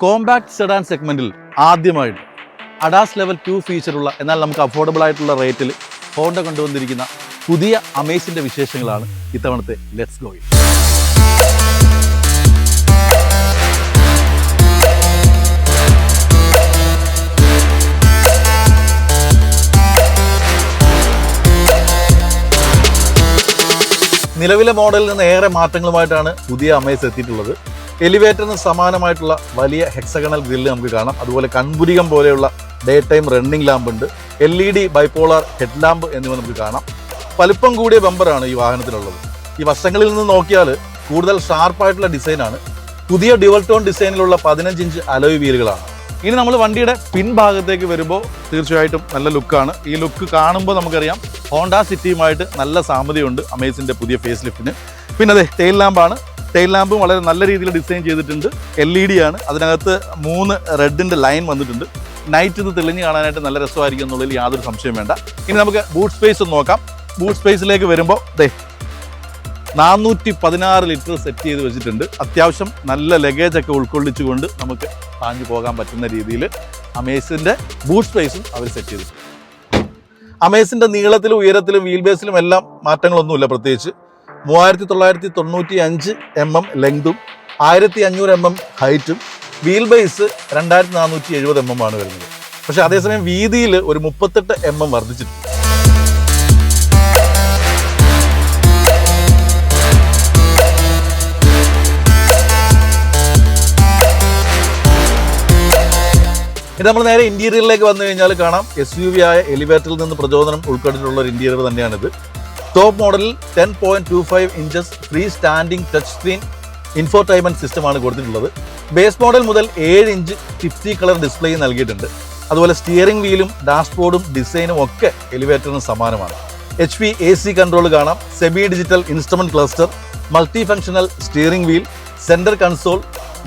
Compact sedan സെഗ്മെന്റിൽ ആദ്യമായിട്ട് ADAS level 2 ഫീച്ചറുള്ള എന്നാൽ നമുക്ക് അഫോർഡബിൾ ആയിട്ടുള്ള റേറ്റിൽ ഹോണ്ട കൊണ്ടുവന്നിരിക്കുന്ന പുതിയ അമേസിൻ്റെ വിശേഷങ്ങളാണ് ഇത്തവണത്തെ ലെറ്റ്സ് ഗോയിൽ. നിലവിലെ മോഡലിൽ നിന്ന് ഏറെ മാറ്റങ്ങളുമായിട്ടാണ് പുതിയ അമേസ് എത്തിയിട്ടുള്ളത്. എലിവേറ്ററിന് സമാനമായിട്ടുള്ള വലിയ ഹെക്സഗണൽ ഗ്രില്ല് നമുക്ക് കാണാം. അതുപോലെ കൺപുരികം പോലെയുള്ള ഡേ ടൈം റണ്ണിംഗ് ലാമ്പ് ഉണ്ട്. LED ബൈപോളാർ ഹെഡ് ലാമ്പ് എന്നിവ നമുക്ക് കാണാം. വലിപ്പം കൂടിയ ബമ്പറാണ് ഈ വാഹനത്തിലുള്ളത്. ഈ വശങ്ങളിൽ നിന്ന് നോക്കിയാൽ കൂടുതൽ ഷാർപ്പായിട്ടുള്ള ഡിസൈനാണ്. പുതിയ ഡ്യുവൽ ടോൺ ഡിസൈനിലുള്ള 15 ഇഞ്ച് അലോയ് വീലുകളാണ്. ഇനി നമ്മൾ വണ്ടിയുടെ പിൻഭാഗത്തേക്ക് വരുമ്പോൾ തീർച്ചയായിട്ടും നല്ല ലുക്കാണ്. ഈ ലുക്ക് കാണുമ്പോൾ നമുക്കറിയാം ഹോണ്ട സിറ്റിയുമായിട്ട് നല്ല സാമ്യതയുണ്ട് അമേസിൻ്റെ പുതിയ ഫേസ് ലിഫ്റ്റിന്. പിന്നെ അതെ ടെയിൽ ലാമ്പാണ്. ടെയിൽ ലാമ്പും വളരെ നല്ല രീതിയിൽ ഡിസൈൻ ചെയ്തിട്ടുണ്ട്. LED ആണ്. അതിനകത്ത് 3 റെഡിൻ്റെ ലൈൻ വന്നിട്ടുണ്ട്. നൈറ്റ് ഇത് തെളിഞ്ഞ് കാണാനായിട്ട് നല്ല രസമായിരിക്കും എന്നുള്ളതിൽ യാതൊരു സംശയം വേണ്ട. ഇനി നമുക്ക് ബൂട്ട് സ്പേസ് ഒന്ന് നോക്കാം. ബൂട്ട് സ്പേസിലേക്ക് വരുമ്പോൾ 416 ലിറ്റർ സെറ്റ് ചെയ്ത് വെച്ചിട്ടുണ്ട്. അത്യാവശ്യം നല്ല ലഗേജൊക്കെ ഉൾക്കൊള്ളിച്ചുകൊണ്ട് നമുക്ക് പാഞ്ഞു പോകാൻ പറ്റുന്ന രീതിയിൽ അമേസിൻ്റെ ബൂട്ട് സ്പേസും അവർ സെറ്റ് ചെയ്തിട്ടുണ്ട്. അമേസിൻ്റെ നീളത്തിലും ഉയരത്തിലും വീൽ ബേസിലും എല്ലാം മാറ്റങ്ങളൊന്നുമില്ല. പ്രത്യേകിച്ച് 3995 mm ലെങ്തും 1500 mm ഹൈറ്റും വീൽ ബേസ് 2470 mm ആണ് വരുന്നത്. പക്ഷേ അതേസമയം വീതിയിൽ ഒരു 38 mm വർദ്ധിച്ചിട്ടുണ്ട്. ഇത് നമ്മൾ നേരെ ഇന്റീരിയറിലേക്ക് വന്നു കഴിഞ്ഞാൽ കാണാം SUV ആയ എലിവേറ്ററിൽ നിന്ന് പ്രചോദനം ഉൾക്കൊണ്ടിട്ടുള്ള ഒരു ഇന്റീരിയർ തന്നെയാണിത്. ടോപ്പ് മോഡലിൽ 10.25 inches free standing touch screen infotainment സിസ്റ്റമാണ് കൊടുത്തിട്ടുള്ളത്. ബേസ് മോഡൽ മുതൽ 7 ഇഞ്ച് 50 കളർ ഡിസ്പ്ലേ നൽകിയിട്ടുണ്ട്. അതുപോലെ സ്റ്റിയറിംഗ് വീലും ഡാഷ്ബോർഡും ഡിസൈനും ഒക്കെ എലിവേറ്ററിന് സമാനമാണ്. HP AC കൺട്രോൾ കാണാം. Semi digital instrument cluster, multi functional steering wheel, centre console,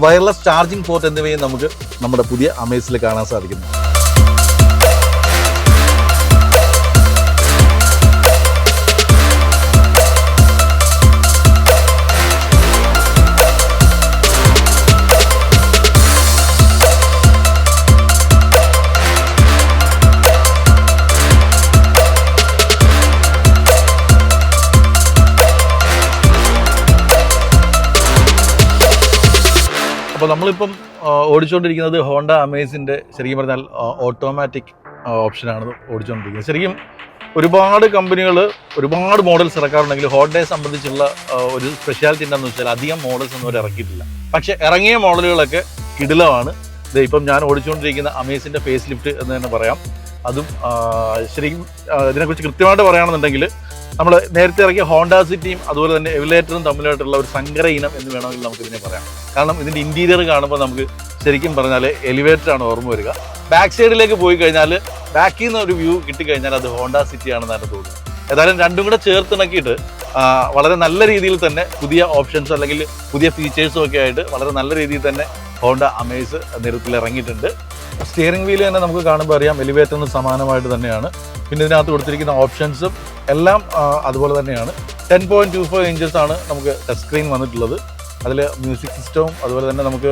wireless charging port എന്നിവയും നമുക്ക് നമ്മുടെ പുതിയ അമേസിൽ കാണാൻ സാധിക്കുന്നു. അപ്പോൾ നമ്മളിപ്പം ഓടിച്ചുകൊണ്ടിരിക്കുന്നത് ഹോണ്ട അമേസിൻ്റെ ശരിക്കും പറഞ്ഞാൽ ഓട്ടോമാറ്റിക് ഓപ്ഷനാണ് ഓടിച്ചുകൊണ്ടിരിക്കുന്നത്. ശരിക്കും ഒരുപാട് കമ്പനികൾ ഒരുപാട് മോഡൽസ് ഇറക്കാറുണ്ടെങ്കിൽ ഹോണ്ടയെ സംബന്ധിച്ചുള്ള ഒരു സ്പെഷ്യാലിറ്റി എന്താണെന്ന് വെച്ചാൽ അധികം മോഡൽസ് ഒന്നും അവർ ഇറക്കിയിട്ടില്ല. പക്ഷേ ഇറങ്ങിയ മോഡലുകളൊക്കെ കിടിലമാണ്. ഇപ്പം ഞാൻ ഓടിച്ചുകൊണ്ടിരിക്കുന്ന അമേസിൻ്റെ ഫേസ് ലിഫ്റ്റ് എന്ന് തന്നെ പറയാം. അതും ശരിക്കും ഇതിനെക്കുറിച്ച് കൃത്യമായിട്ട് പറയുകയാണെന്നുണ്ടെങ്കിൽ നമ്മൾ നേരത്തെ ഇറക്കിയ ഹോണ്ട സിറ്റിയും അതുപോലെ തന്നെ എവിലേറ്ററും തമ്മിലായിട്ടുള്ള ഒരു സങ്കര ഇനം എന്ന് വേണമെങ്കിൽ നമുക്ക് ഇതിനെ പറയാം. കാരണം ഇതിൻ്റെ ഇൻറ്റീരിയർ കാണുമ്പോൾ നമുക്ക് ശരിക്കും പറഞ്ഞാൽ എലിവേറ്ററാണ് ഓർമ്മ വരിക. ബാക്ക് സൈഡിലേക്ക് പോയി കഴിഞ്ഞാൽ ബാക്കിൽ നിന്ന് ഒരു വ്യൂ കിട്ടിക്കഴിഞ്ഞാൽ അത് ഹോണ്ട സിറ്റിയാണെന്ന് തന്നെ തോന്നുന്നു. ഏതായാലും രണ്ടും കൂടെ ചേർത്തിണക്കിയിട്ട് വളരെ നല്ല രീതിയിൽ തന്നെ പുതിയ ഓപ്ഷൻസ് അല്ലെങ്കിൽ പുതിയ ഫീച്ചേഴ്സും ഒക്കെ ആയിട്ട് വളരെ നല്ല രീതിയിൽ തന്നെ ഹോണ്ട അമേസ് നിരത്തിൽ ഇറങ്ങിയിട്ടുണ്ട്. സ്റ്റിയറിംഗ് വീല് തന്നെ നമുക്ക് കാണുമ്പോൾ അറിയാം എലിവേറ്ററിന് സമാനമായിട്ട് തന്നെയാണ്. പിന്നെ ഇതിനകത്ത് കൊടുത്തിരിക്കുന്ന ഓപ്ഷൻസും എല്ലാം അതുപോലെ തന്നെയാണ്. 10.25 ഇഞ്ചസ് ആണ് നമുക്ക് ടച്ച് സ്ക്രീൻ വന്നിട്ടുള്ളത്. അതിൽ മ്യൂസിക് സിസ്റ്റവും അതുപോലെ തന്നെ നമുക്ക്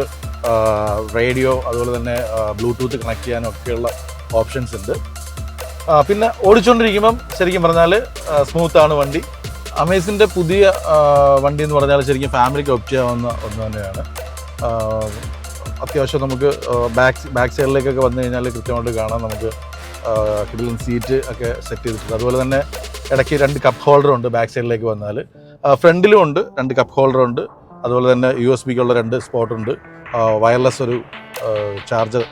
റേഡിയോ അതുപോലെ തന്നെ ബ്ലൂടൂത്ത് കണക്ട് ചെയ്യാനും ഒക്കെയുള്ള ഓപ്ഷൻസ് ഉണ്ട്. പിന്നെ ഓടിച്ചുകൊണ്ടിരിക്കുമ്പം ശരിക്കും പറഞ്ഞാൽ സ്മൂത്താണ് വണ്ടി. അമേസിൻ്റെ പുതിയ വണ്ടി എന്ന് പറഞ്ഞാൽ ശരിക്കും ഫാമിലിക്ക് ഓപ്റ്റ് ചെയ്യാവുന്ന ഒന്ന് തന്നെയാണ്. അത്യാവശ്യം നമുക്ക് ബാക്ക് സൈഡിലേക്കൊക്കെ വന്നു കഴിഞ്ഞാൽ കൃത്യമായിട്ട് കാണാം. നമുക്ക് കിടിലൻ സീറ്റ് ഒക്കെ സെറ്റ് ചെയ്തിട്ടുണ്ട്. അതുപോലെ തന്നെ ഇടയ്ക്ക് 2 കപ്പ് ഹോൾഡർ ഉണ്ട്. ബാക്ക് സൈഡിലേക്ക് വന്നാൽ ഫ്രണ്ടിലും ഉണ്ട് 2 കപ്പ് ഹോൾഡർ ഉണ്ട്. അതുപോലെ തന്നെ USB-ക്കുള്ള 2 സ്പോട്ട് ഉണ്ട്. വയർലെസ് ഒരു ചാർജർ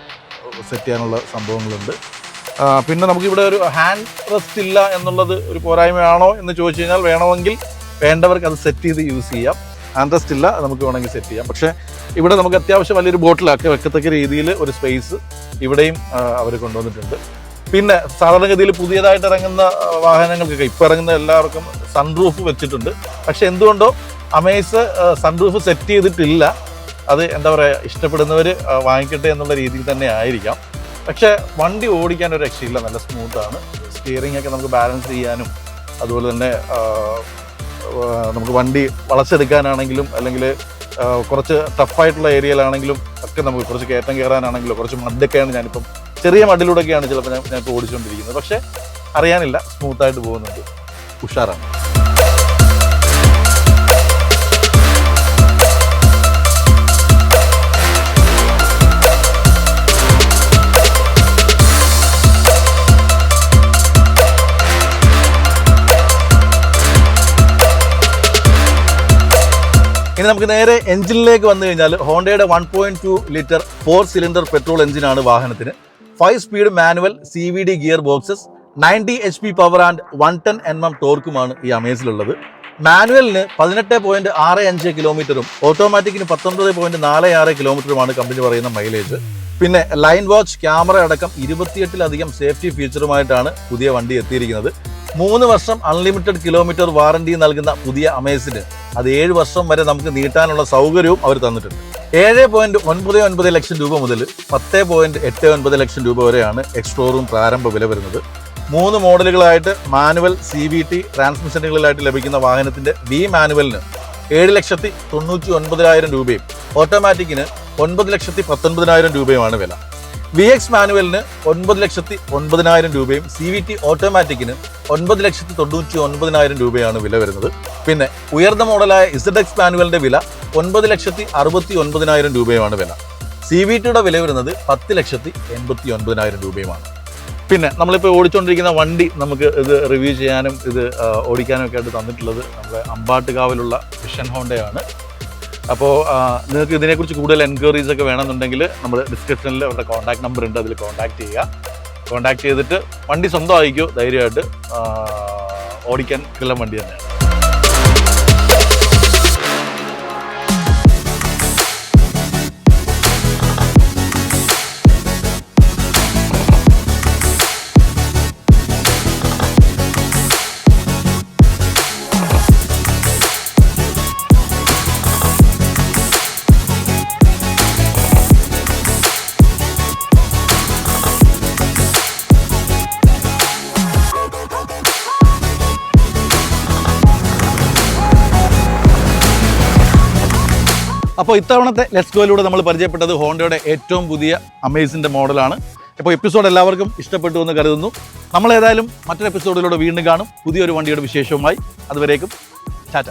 സെറ്റ് ചെയ്യാനുള്ള സംഭവങ്ങളുണ്ട്. പിന്നെ നമുക്കിവിടെ ഒരു ഹാൻഡ് റെസ്റ്റ് ഇല്ല എന്നുള്ളത് ഒരു പോരായ്മയാണോ എന്ന് ചോദിച്ചു കഴിഞ്ഞാൽ വേണമെങ്കിൽ വേണ്ടവർക്ക് അത് സെറ്റ് ചെയ്ത് യൂസ് ചെയ്യാം. ഹാൻഡ് റെസ്റ്റ് ഇല്ല, നമുക്ക് വേണമെങ്കിൽ സെറ്റ് ചെയ്യാം. പക്ഷേ ഇവിടെ നമുക്ക് അത്യാവശ്യം വലിയൊരു ബോട്ടിലൊക്കെ വെക്കത്തക്ക രീതിയിൽ ഒരു സ്പേസ് ഇവിടെയും അവർ കൊണ്ടുവന്നിട്ടുണ്ട്. പിന്നെ സാധാരണഗതിയിൽ പുതിയതായിട്ട് ഇറങ്ങുന്ന വാഹനങ്ങൾക്കൊക്കെ ഇപ്പോൾ ഇറങ്ങുന്ന എല്ലാവർക്കും സൺറൂഫ് വെച്ചിട്ടുണ്ട്. പക്ഷെ എന്തുകൊണ്ടോ അമേസ് സൺറൂഫ് സെറ്റ് ചെയ്തിട്ടില്ല. അത് എന്താ പറയുക, ഇഷ്ടപ്പെടുന്നവർ വാങ്ങിക്കട്ടെ എന്നുള്ള രീതിയിൽ തന്നെ ആയിരിക്കാം. പക്ഷേ വണ്ടി ഓടിക്കാൻ ഒരു രക്ഷയില്ല, നല്ല സ്മൂത്താണ്. സ്റ്റിയറിംഗ് ഒക്കെ നമുക്ക് ബാലൻസ് ചെയ്യാനും അതുപോലെ തന്നെ നമുക്ക് വണ്ടി വളച്ചെടുക്കാനാണെങ്കിലും അല്ലെങ്കിൽ കുറച്ച് ടഫായിട്ടുള്ള ഏരിയയിലാണെങ്കിലും ഒക്കെ ഒക്കെ നമുക്ക് കുറച്ച് കയറ്റം കയറാനാണെങ്കിലോ കുറച്ച് മഡൊക്കെയാണ് ഞാനിപ്പം ചെറിയ മഡിലൂടെയൊക്കെയാണ് ചിലപ്പോൾ ഞാനിപ്പോൾ ഓടിച്ചുകൊണ്ടിരിക്കുന്നത്. പക്ഷേ അറിയാനില്ല, സ്മൂത്തായിട്ട് പോകുന്നുണ്ട്, ഉഷാറാണ്. ഇനി നമുക്ക് നേരെ എഞ്ചിനിലേക്ക് വന്നു കഴിഞ്ഞാൽ ഹോണ്ടയുടെ 1.2 ലിറ്റർ 4 സിലിണ്ടർ പെട്രോൾ എഞ്ചിനാണ് വാഹനത്തിന്. 5 speed manual CVD gear boxes, 90 HP power and 110 Nm ടോർക്കുമാണ് ഈ അമേസിലുള്ളത്. മാനുവലിന് 18.65 കിലോമീറ്ററും ഓട്ടോമാറ്റിക്കിന് 19.46 കിലോമീറ്ററുമാണ് കമ്പനി പറയുന്ന മൈലേജ്. പിന്നെ ലൈൻ വാച്ച്, ക്യാമറ അടക്കം 28ലധികം സേഫ്റ്റി ഫീച്ചറുമായിട്ടാണ് പുതിയ വണ്ടി എത്തിയിരിക്കുന്നത്. 3 വർഷം അൺലിമിറ്റഡ് കിലോമീറ്റർ വാറണ്ടി നൽകുന്ന പുതിയ അമേസിന് അത് 7 വർഷം വരെ നമുക്ക് നീട്ടാനുള്ള സൗകര്യവും അവർ തന്നിട്ടുണ്ട്. 7.99 ലക്ഷം രൂപ മുതൽ 10.89 ലക്ഷം രൂപ വരെയാണ് എക്സ്ഷോറൂം പ്രാരംഭ വില വരുന്നത്. 3 മോഡലുകളായിട്ട് മാനുവൽ, CVT ട്രാൻസ്മിഷനുകളിലായിട്ട് ലഭിക്കുന്ന വാഹനത്തിന്റെ V മാനുവലിന് 7,99,000 രൂപയും ഓട്ടോമാറ്റിക്കിന് 9,19,000 രൂപയുമാണ് വില. VX മാനുവലിന് 9,09,000 രൂപയും CVT ഓട്ടോമാറ്റിക്കിന് 9,99,000 രൂപയാണ് വില വരുന്നത്. പിന്നെ ഉയർന്ന മോഡലായ ZX മാനുവലിന്റെ വില 9,69,000 രൂപയുമാണ് വില. CVTയുടെ വില വരുന്നത് 10,89,000 രൂപയുമാണ്. പിന്നെ നമ്മളിപ്പോൾ ഓടിച്ചുകൊണ്ടിരിക്കുന്ന വണ്ടി നമുക്ക് ഇത് റിവ്യൂ ചെയ്യാനും ഇത് ഓടിക്കാനും ഒക്കെ ആയിട്ട് തന്നിട്ടുള്ളത് നമ്മുടെ അമ്പാട്ടുകാവിലുള്ള വിഷൻ ഹോണ്ടയാണ്. അപ്പോൾ നിങ്ങൾക്ക് ഇതിനെക്കുറിച്ച് കൂടുതൽ എൻക്വയറീസ് ഒക്കെ വേണമെന്നുണ്ടെങ്കിൽ നമ്മൾ ഡിസ്ക്രിപ്ഷനിൽ അവരുടെ കോൺടാക്ട് നമ്പർ ഉണ്ട്, അതിൽ കോൺടാക്ട് ചെയ്യുക. കോൺടാക്ട് ചെയ്തിട്ട് വണ്ടി സ്വന്തമായിക്കോ, ധൈര്യമായിട്ട് ഓടിക്കാൻ ഉള്ള വണ്ടി തന്നെയാണ്. അപ്പോൾ ഇത്തവണത്തെ ലെറ്റ്സ് ഗോയിലൂടെ നമ്മൾ പരിചയപ്പെട്ടത് ഹോണ്ടയുടെ ഏറ്റവും പുതിയ അമേസിൻ്റെ മോഡലാണ്. അപ്പോൾ എപ്പിസോഡ് എല്ലാവർക്കും ഇഷ്ടപ്പെട്ടു എന്ന് കരുതുന്നു. നമ്മൾ ഏതായാലും മറ്റൊരു എപ്പിസോഡിലൂടെ വീണ്ടും കാണും പുതിയൊരു വണ്ടിയുടെ വിശേഷവുമായി. അതുവരേക്കും ടാറ്റ.